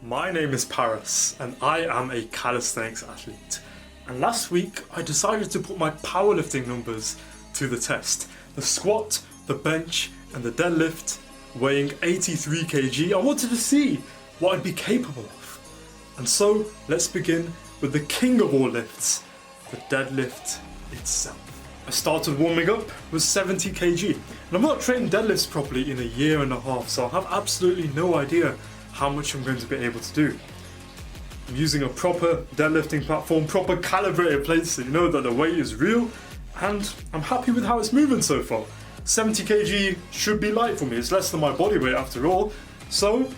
My name is Paris and I am a calisthenics athlete. And last week I decided to put my powerlifting numbers to the test. The squat, the bench and the deadlift weighing 83 kg. I wanted to see what I'd be capable of. And so let's begin with the king of all lifts, the deadlift itself. I started warming up with 70 kg and I've not trained deadlifts properly in a year and a half, so I have absolutely no idea how much I'm going to be able to do. I'm using a proper deadlifting platform, proper calibrated plates so you know that the weight is real, and I'm happy with how it's moving so far. 70 kg should be light for me, it's less than my body weight after all, so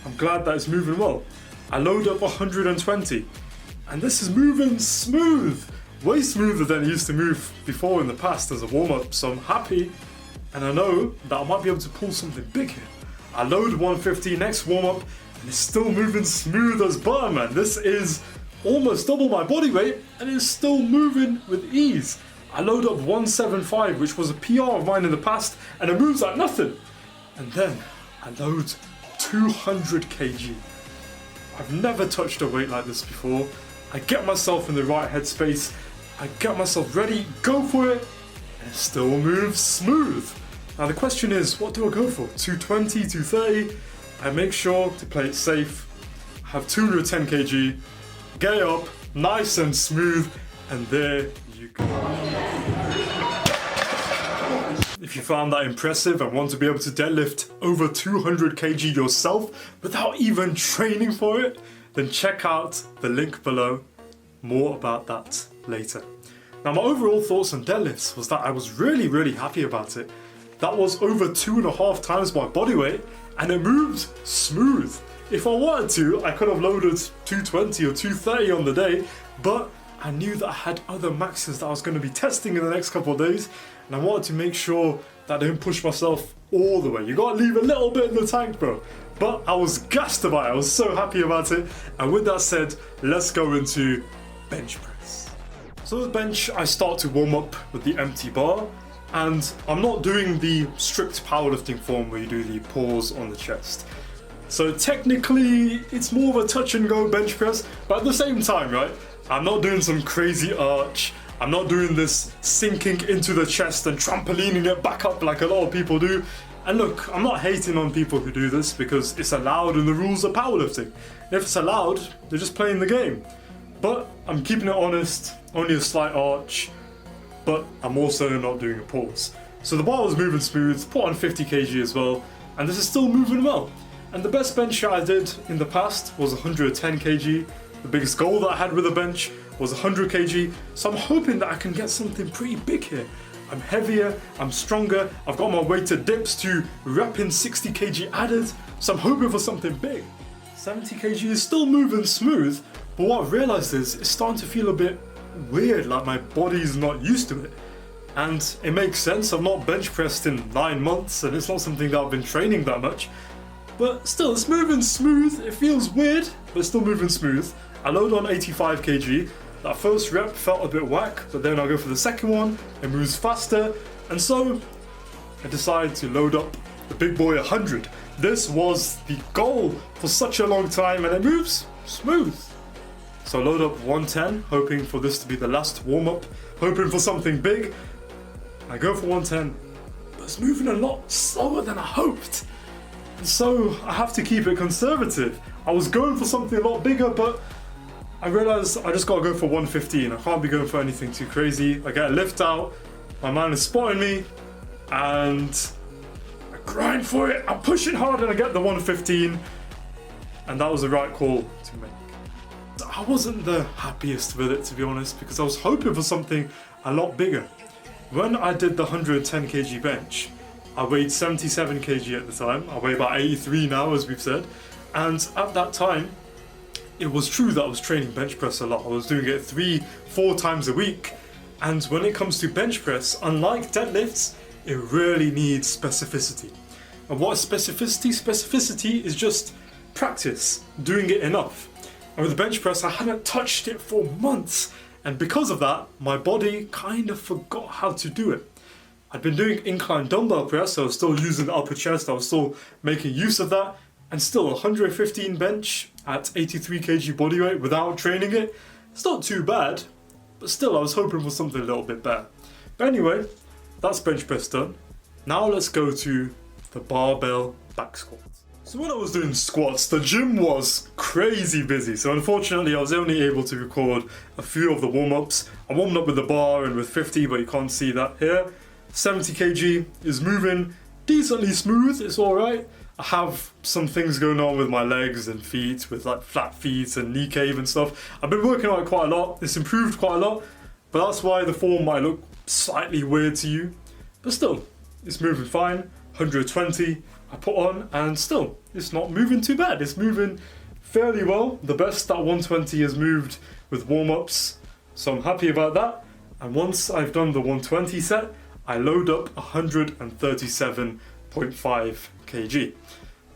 I'm glad that it's moving well. I load up 120 and this is moving smooth, way smoother than it used to move before in the past as a warm-up, so I'm happy and I know that I might be able to pull something big here. I load 150 next warm-up and it's still moving smooth as butter, man. This is almost double my body weight and it's still moving with ease. I load up 175, which was a PR of mine in the past, and it moves like nothing. And then I load 200 kg. I've never touched a weight like this before. I get myself in the right headspace, I get myself ready, go for it, and it still moves smooth. Now the question is, what do I go for? 220, 230? I make sure to play it safe, have 210 kg, get it up, nice and smooth, and there you go. If you found that impressive and want to be able to deadlift over 200 kg yourself without even training for it, then check out the link below. More about that later. Now my overall thoughts on deadlifts was that I was really happy about it. That was over 2.5 times my body weight and it moved smooth. If I wanted to, I could have loaded 220 or 230 on the day, but I knew that I had other maxes that I was going to be testing in the next couple of days, and I wanted to make sure that I didn't push myself all the way. You gotta leave a little bit in the tank, bro. But I was gassed about it, I was so happy about it. And with that said, let's go into bench press. So with bench, I start to warm up with the empty bar. And I'm not doing the strict powerlifting form where you do the pause on the chest. So technically, it's more of a touch and go bench press, but at the same time, right? I'm not doing some crazy arch. I'm not doing this sinking into the chest and trampolining it back up like a lot of people do. And look, I'm not hating on people who do this because it's allowed in the rules of powerlifting. And if it's allowed, they're just playing the game. But I'm keeping it honest, only a slight arch. But I'm also not doing a pause. So the bar was moving smooth, put on 50 kg as well, and this is still moving well. And the best bench shot I did in the past was 110 kg. The biggest goal that I had with the bench was 100 kg, so I'm hoping that I can get something pretty big here. I'm heavier, I'm stronger, I've got my weighted dips to rep in 60 kg added, so I'm hoping for something big. 70 kg is still moving smooth, but what I've realised is it's starting to feel a bit weird, like my body's not used to it. And it makes sense, I've not bench pressed in 9 months and it's not something that I've been training that much. But still, it's moving smooth, it feels weird, but it's still moving smooth. I load on 85 kg, that first rep felt a bit whack, but then I go for the second one, it moves faster, and so I decide to load up the big boy 100. This was the goal for such a long time and it moves smooth. So I load up 110, hoping for this to be the last warm-up, hoping for something big. I go for 110, but it's moving a lot slower than I hoped. And so I have to keep it conservative. I was going for something a lot bigger, but I realized I just gotta go for 115. I can't be going for anything too crazy. I get a lift out, my man is spotting me, and I grind for it. I'm pushing hard and I get the 115, and that was the right call to make. I wasn't the happiest with it, to be honest, because I was hoping for something a lot bigger. When I did the 110 kg bench, I weighed 77 kg at the time. I weigh about 83 now, as we've said. And at that time, it was true that I was training bench press a lot. I was doing it 3-4 times a week. And when it comes to bench press, unlike deadlifts, it really needs specificity. And what is specificity? Specificity is just practice, doing it enough. And with the bench press, I hadn't touched it for months. And because of that, my body kind of forgot how to do it. I'd been doing incline dumbbell press, so I was still using the upper chest, I was still making use of that, and still 115 bench, at 83 kg body weight without training it. It's not too bad, but still I was hoping for something a little bit better. But anyway, that's bench press done. Now let's go to the barbell back squat. So when I was doing squats, the gym was crazy busy. So unfortunately, I was only able to record a few of the warm-ups. I warmed up with the bar and with 50, but you can't see that here. 70 kg is moving decently smooth, it's all right. I have some things going on with my legs and feet, with like flat feet and knee cave and stuff. I've been working on it quite a lot. It's improved quite a lot, but that's why the form might look slightly weird to you. But still, it's moving fine. 120 I put on, and still, it's not moving too bad. It's moving fairly well. The best that 120 has moved with warm-ups, so I'm happy about that. And once I've done the 120 set, I load up 137.5 kg.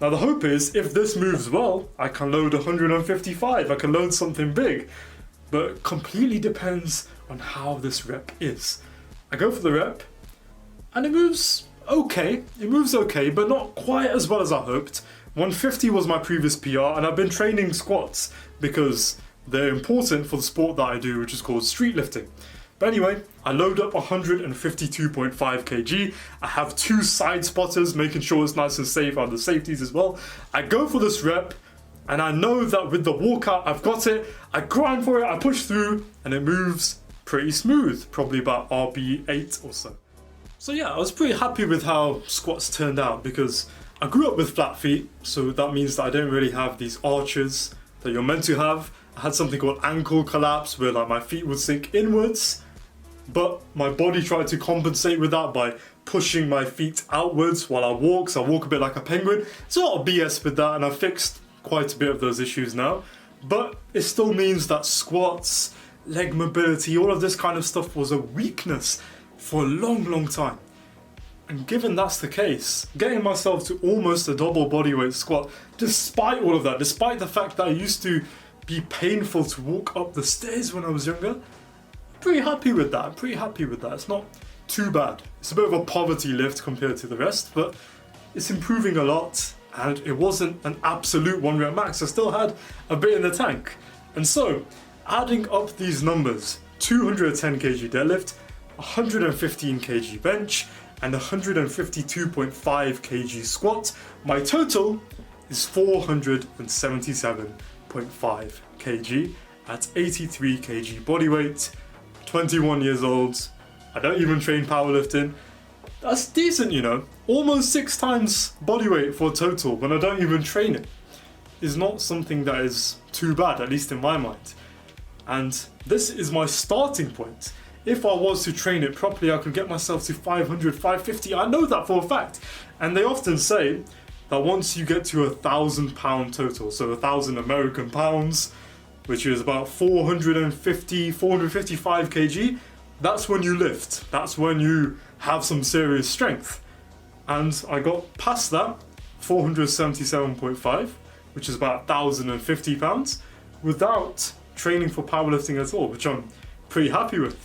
Now the hope is, if this moves well, I can load 155, I can load something big. But it completely depends on how this rep is. I go for the rep, and it moves okay. It moves okay, but not quite as well as I hoped. 150 was my previous PR, and I've been training squats because they're important for the sport that I do, which is called street lifting. But anyway, I load up 152.5 kg. I have 2 side spotters, making sure it's nice and safe on the safeties as well. I go for this rep, and I know that with the walkout, I've got it. I grind for it, I push through, and it moves pretty smooth, probably about RB8 or so. So yeah, I was pretty happy with how squats turned out because I grew up with flat feet, so that means that I don't really have these arches that you're meant to have. I had something called ankle collapse where like my feet would sink inwards, but my body tried to compensate with that by pushing my feet outwards while I walk, so I walk a bit like a penguin. There's a lot of BS with that, and I've fixed quite a bit of those issues now, but it still means that squats, leg mobility, all of this kind of stuff was a weakness for a long time. And given that's the case, getting myself to almost a double bodyweight squat, despite all of that, despite the fact that I used to be painful to walk up the stairs when I was younger, pretty happy with that. It's not too bad. It's a bit of a poverty lift compared to the rest, but it's improving a lot, and it wasn't an absolute 1 rep max. I still had a bit in the tank. And so, adding up these numbers, 210 kg deadlift, 115 kg bench, and 152.5 kg squat, my total is 477.5 kg at 83 kg body weight, 21 years old. I don't even train powerlifting. That's decent, you know. Almost 6 times body weight for a total when I don't even train it is not something that is too bad, at least in my mind. And this is my starting point. If I was to train it properly, I could get myself to 500, 550. I know that for a fact. And they often say that once you get to 1,000 pound total, so 1,000 American pounds, which is about 450, 455 kg, that's when you lift. That's when you have some serious strength. And I got past that, 477.5, which is about 1,050 pounds, without training for powerlifting at all, which I'm pretty happy with.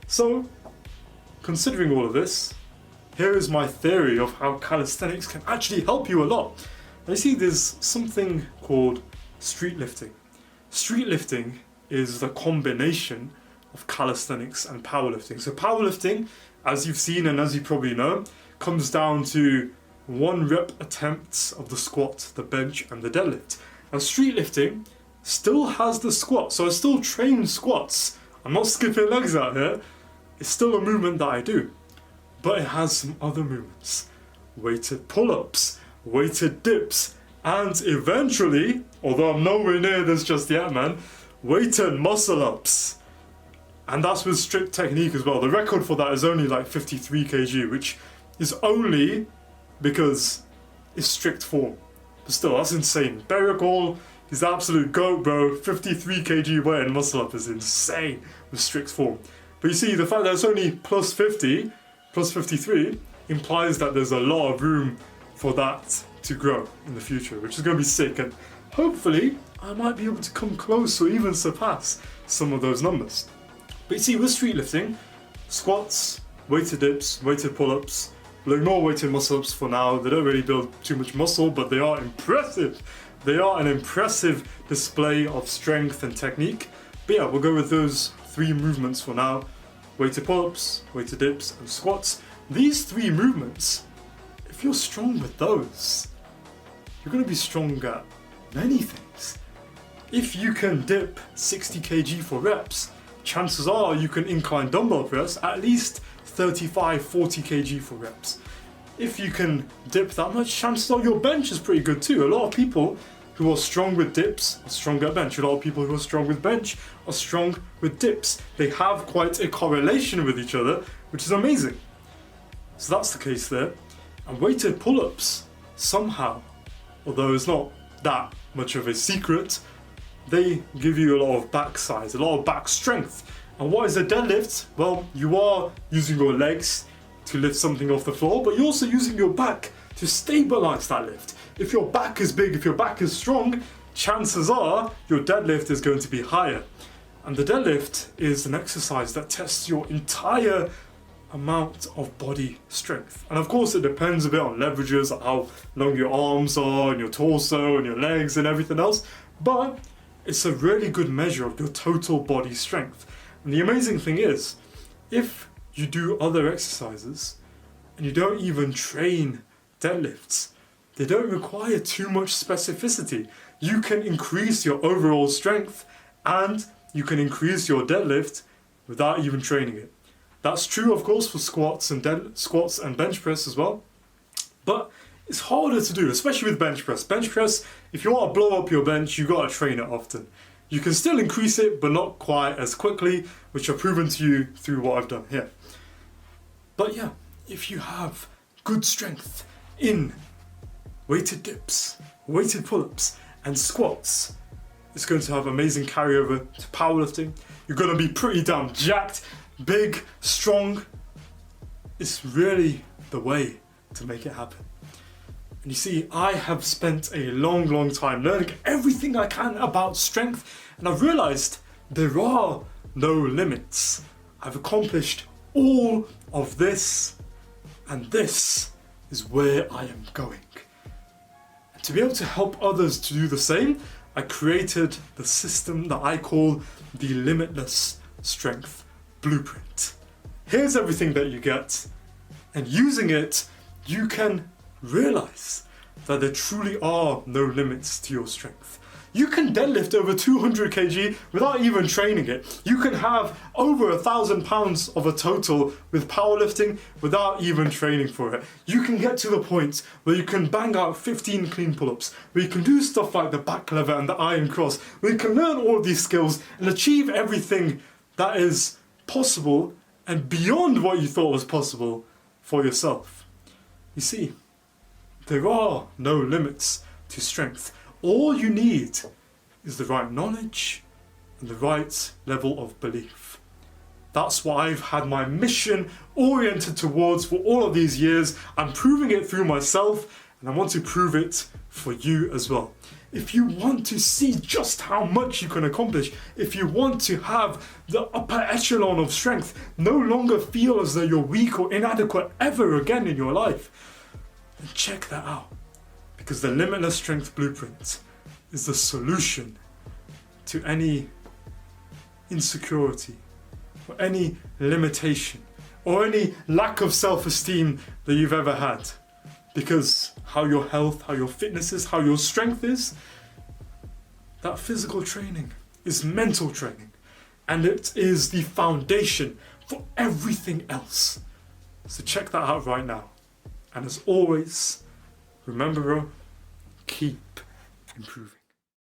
So, considering all of this, here is my theory of how calisthenics can actually help you a lot. Now you see, there's something called street lifting. Street lifting is the combination of calisthenics and powerlifting. So powerlifting, as you've seen and as you probably know, comes down to 1 rep attempts of the squat, the bench, and the deadlift. Now street lifting still has the squat, so I still train squats. I'm not skipping legs out here. It's still a movement that I do, but it has some other movements. Weighted pull-ups, weighted dips, and eventually, although I'm nowhere near this just yet, man, weighted muscle-ups. And that's with strict technique as well. The record for that is only like 53 kg, which is only because it's strict form. But still, that's insane. Beric Hall is the absolute GOAT, bro. 53 kg weight and muscle-up is insane with strict form. But you see, the fact that it's only plus 50, plus 53, implies that there's a lot of room for that to grow in the future, which is going to be sick. And hopefully, I might be able to come close or even surpass some of those numbers. But you see, with street lifting, squats, weighted dips, weighted pull-ups, we'll ignore weighted muscle-ups for now. They don't really build too much muscle, but they are impressive They are an impressive display of strength and technique. But yeah, we'll go with those 3 movements for now. Weighted pull-ups, weighted dips, and squats. These 3 movements, if you're strong with those, you're going to be strong at many things. If you can dip 60 kg for reps, chances are you can incline dumbbell press at least 35-40 kg for reps. If you can dip that much, chances are your bench is pretty good too. A lot of people who are strong with dips are strong at bench. A lot of people who are strong with bench are strong with dips. They have quite a correlation with each other, which is amazing. So that's the case there. And weighted pull-ups, somehow, although it's not that much of a secret, they give you a lot of back size, a lot of back strength. And what is a deadlift? Well, you are using your legs to lift something off the floor, but you're also using your back to stabilize that lift. If your back is big, if your back is strong, chances are your deadlift is going to be higher. And the deadlift is an exercise that tests your entire amount of body strength. And of course it depends a bit on leverages, how long your arms are and your torso and your legs and everything else, but it's a really good measure of your total body strength. And the amazing thing is, if you do other exercises and you don't even train deadlifts, they don't require too much specificity. You can increase your overall strength and you can increase your deadlift without even training it. That's true, of course, for squats and bench press as well. But it's harder to do, especially with bench press. Bench press, if you want to blow up your bench, you got to train it often. You can still increase it, but not quite as quickly, which I've proven to you through what I've done here. But yeah, if you have good strength in weighted dips, weighted pull-ups, and squats, it's going to have amazing carryover to powerlifting. You're going to be pretty damn jacked, big, strong. It's really the way to make it happen. And you see, I have spent a long time learning everything I can about strength, and I've realized there are no limits. I've accomplished all of this, and this is where I am going. And to be able to help others to do the same, I created the system that I call the Limitless Strength Blueprint. Here's everything that you get, and using it, you can realize that there truly are no limits to your strength. You can deadlift over 200 kg without even training it. You can have over 1,000 pounds of a total with powerlifting without even training for it. You can get to the point where you can bang out 15 clean pull-ups, where you can do stuff like the back lever and the iron cross, where you can learn all of these skills and achieve everything that is possible and beyond what you thought was possible for yourself. You see, there are no limits to strength. All you need is the right knowledge and the right level of belief. That's what I've had my mission oriented towards for all of these years. I'm proving it through myself, and I want to prove it for you as well. If you want to see just how much you can accomplish, if you want to have the upper echelon of strength, no longer feel as though you're weak or inadequate ever again in your life, then check that out. Because the Limitless Strength Blueprint is the solution to any insecurity, or any limitation, or any lack of self-esteem that you've ever had. Because how your health, how your fitness is, how your strength is, that physical training is mental training. And it is the foundation for everything else. So check that out right now. And as always, remember, keep improving.